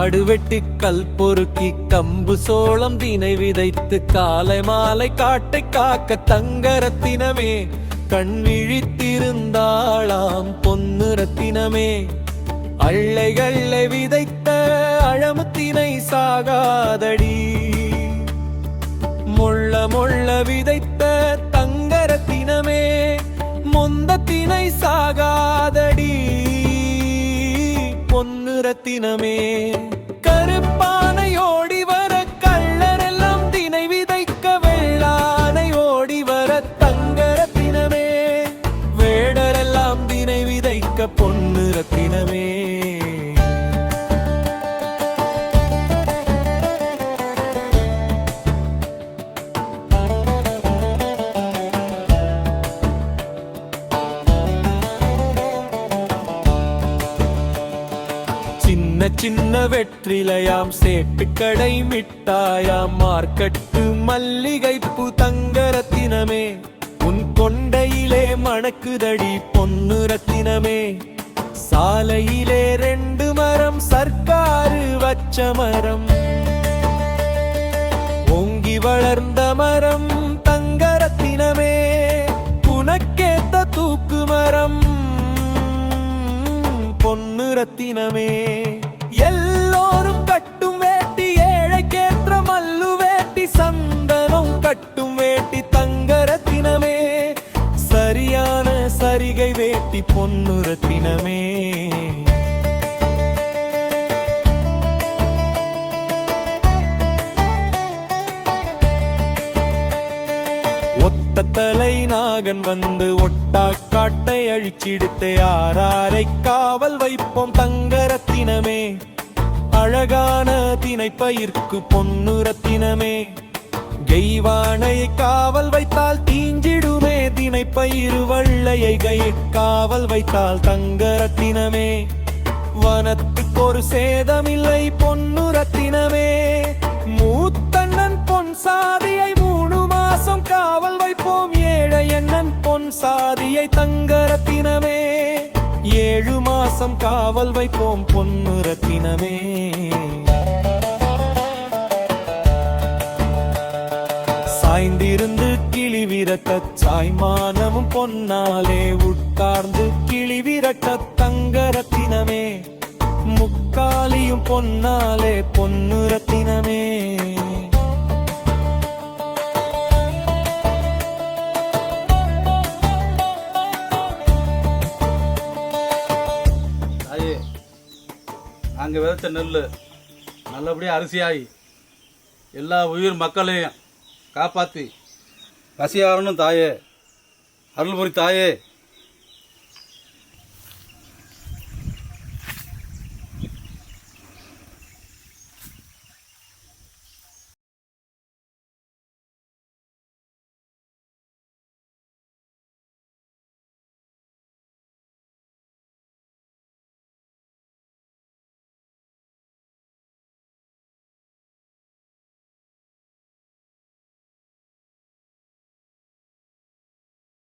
காடு வெட்டி கல் பொறுக்கி கம்பு சோளம் தினை விதைத்து காலை மாலை காட்டை காக்க தங்கரத்தினமே கண் விழித்திருந்தாளாம் பொன்னு ரத்தினமே. அள்ளைகளை விதைத்த அழமுத்தினை சாகாதடி, முள்ள முள்ள விதைத்த தங்கரத்தினமே முந்தத்தினை சாகாதடி பொன்னு ரத்தினமே. கருப்பானை ஓடி வர கள்ளரெல்லாம் தினை விதைக்க வெள்ளானை ஓடி வர தங்கரத்தினமே வேடரெல்லாம் தினை விதைக்க பொன்னு ரத்தினமே. சின்ன சின்ன வெற்றிலையாம் சேட்டுக்கடை மிட்டாயாம் மார்க்கட்டு மல்லிகைப்பூ தங்கரத்தினமே உன் கொண்டையிலே மணக்குதடி பொன்னு ரத்தினமே. சாலையிலே 2 மரம் சர்க்காரு வச்ச மரம் ஓங்கி வளர்ந்த மரம் தங்கரத்தினமே உனக்கேத்த தூக்கு மரம் பொன்னு ரத்தினமே. எல்லோரும் கட்டும் வேட்டி ஏழைக்கேற்ற மல்லு வேட்டி சந்தனம் கட்டும் வேட்டி தங்கரத்தினமே சரியான சரிகை வேட்டி பொன்னு ரத்தினமே. ஒத்த தலை நாகன் வந்து ஒட்டா காட்டை அழிச்சிடுத்தே ஆராரை காவல் வைப்போம் தங்கரத்தினமே. அழகான திணைப்பயிர்க்கு பொன்னு ரத்தினமே கெய்வானையை காவல் வைத்தால் தீஞ்சிடுமே திணைப்பயிறு வள்ளையை காவல் வைத்தால் தங்கரத்தினமே. வனத்துக்கு ஒரு சேதமில்லை பொன்னு ரத்தினமே மூத்தண்ணன் பொன் சாதியை 3 மாசம் காவல் வைப்போம் ஏழை எண்ணன் பொன் சாதியை தங்கரத்தினமே 7 மாசம் காவல் வைப்போம் பொன்னு ரத்தினமே. சாய்ந்திருந்து கிளி விரட்ட சாய்மானமும் பொன்னாலே உட்கார்ந்து கிளி விரட்ட தங்கரத்தினமே முக்காலியும் பொன்னாலே பொன்னு ரத்தினமே. நாங்கள் விதைச்ச நெல் நல்லபடியாக அரிசியாகி எல்லா உயிர் மக்களையும் காப்பாற்றி பசியாரணும் தாயே, அருள்புரி தாயே.